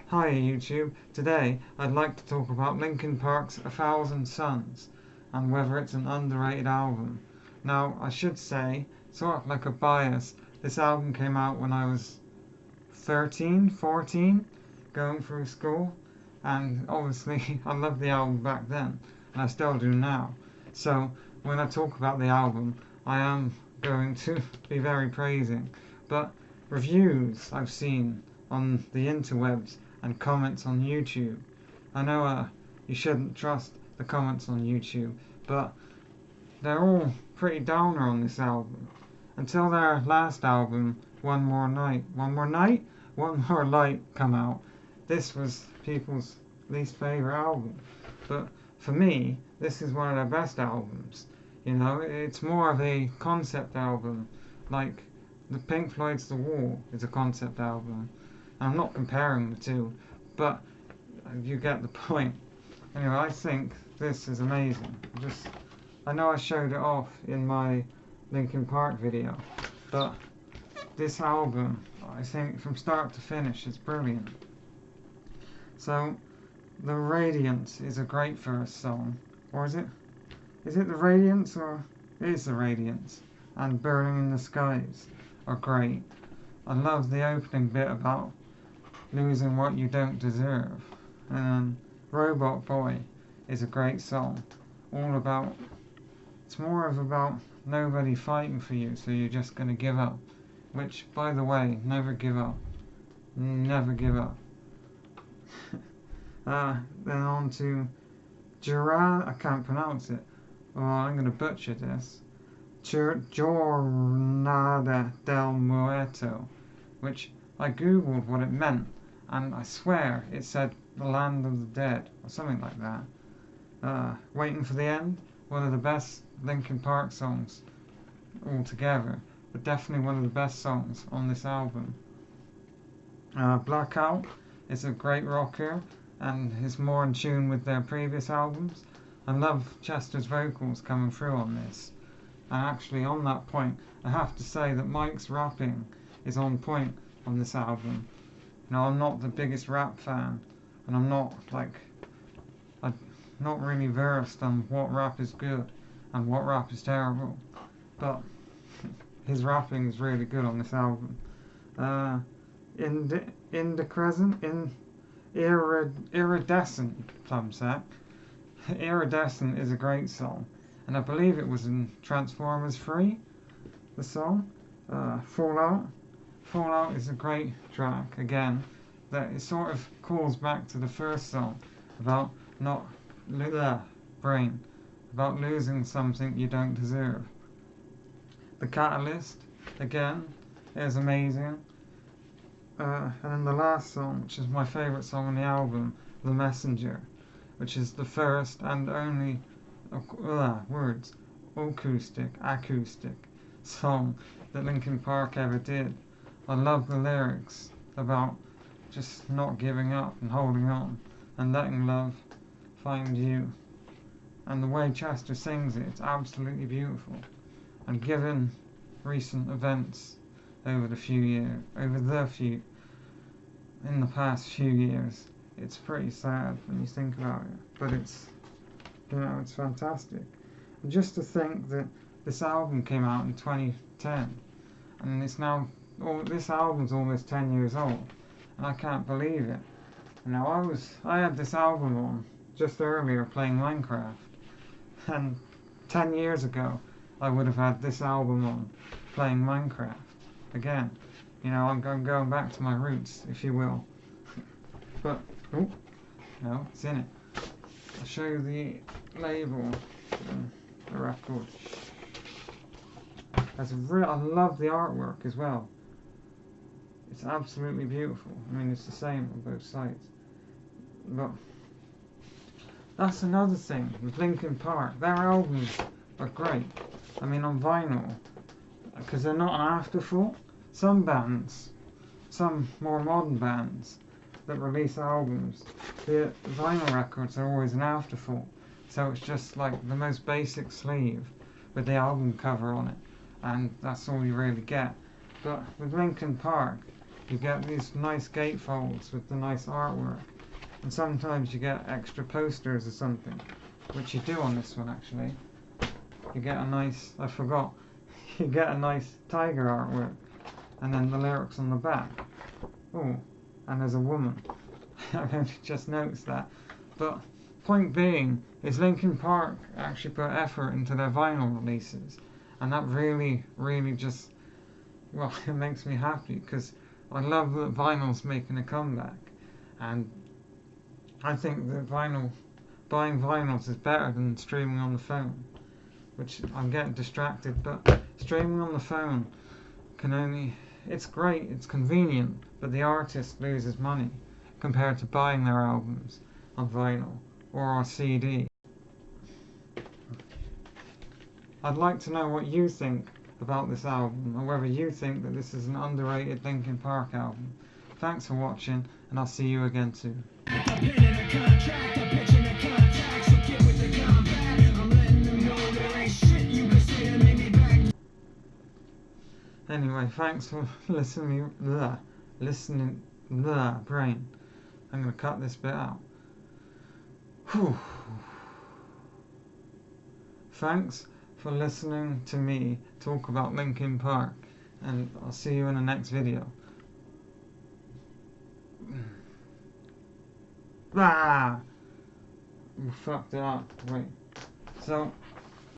Hi YouTube, today I'd like to talk about Linkin Park's A Thousand Suns and whether it's an underrated album. Now I should say, sort of like a bias, this album came out when I was 13, 14, going through school, and obviously I loved the album back then and I still do now. So when I talk about the album I am going to be very praising, but reviews I've seen on the interwebs and comments on YouTube. I know you shouldn't trust the comments on YouTube, but they're all pretty downer on this album. Until their last album, One More Light come out, this was people's least favourite album. But for me, this is one of their best albums. You know, it's more of a concept album, like the Pink Floyd's The Wall is a concept album. I'm not comparing the two, but you get the point. Anyway, I think this is amazing. I know I showed it off in my Linkin Park video, but this album, I think from start to finish, is brilliant. So, The Radiance is a great first song, or is it? Is it The Radiance, or it is The Radiance? And Burning in the Skies are great. I love the opening bit about losing what you don't deserve. And Robot Boy is a great song. It's more of about nobody fighting for you, so you're just going to give up. Which, by the way, never give up. Never give up. Then on to I can't pronounce it. Oh, I'm going to butcher this. Jornada del Muerto, which I googled what it meant, and I swear it said the land of the dead, or something like that. Waiting for the End, one of the best Linkin Park songs altogether, but definitely one of the best songs on this album. Blackout is a great rocker, and is more in tune with their previous albums. I love Chester's vocals coming through on this. And actually, on that point, I have to say that Mike's rapping is on point on this album. Now, I'm not the biggest rap fan, and I'm not really versed on what rap is good and what rap is terrible, but his rapping is really good on this album. Iridescent Thumbsack. Iridescent is a great song, and I believe it was in Transformers 3, the song. Fallout. Fallout is a great track, again, that it sort of calls back to the first song about about losing something you don't deserve. The Catalyst, again, is amazing. And then the last song, which is my favourite song on the album, The Messenger, which is the first and only acoustic song that Linkin Park ever did. I love the lyrics about just not giving up and holding on and letting love find you. And the way Chester sings it, it's absolutely beautiful. And given recent events in the past few years, it's pretty sad when you think about it. But it's fantastic. And just to think that this album came out in 2010, and this album's almost 10 years old, and I can't believe it. Now I had this album on just earlier playing Minecraft, and 10 years ago I would have had this album on playing Minecraft again. I'm going back to my roots, if you will. But no, it's in it. I'll show you the label, the record. I love the artwork as well. It's absolutely beautiful. I mean, it's the same on both sides. But that's another thing with Linkin Park. Their albums are great. I mean, on vinyl, because they're not an afterthought. Some bands, some more modern bands that release albums, the vinyl records are always an afterthought. So it's just like the most basic sleeve with the album cover on it, and that's all you really get. But with Linkin Park, You get these nice gatefolds with the nice artwork, and sometimes you get extra posters or something, which you do on this one actually. You get a nice, I forgot, you get a nice tiger artwork, and then the lyrics on the back. Oh, and there's a woman. I've only just noticed that. But point being is Linkin Park actually put effort into their vinyl releases, and that really, really just, well, it makes me happy because I love that vinyl's making a comeback, and I think that buying vinyls is better than streaming on the phone, which I'm getting distracted, but streaming on the phone can only, it's great, it's convenient, but the artist loses money compared to buying their albums on vinyl or on CD. I'd like to know what you think about this album, or whether you think that this is an underrated Linkin Park album. Thanks for watching, and I'll see you again soon. Anyway, thanks for listening. Brain. I'm going to cut this bit out. Whew. Thanks for listening to me talk about Linkin Park, and I'll see you in the next video. Ah! We fucked it up. Wait. So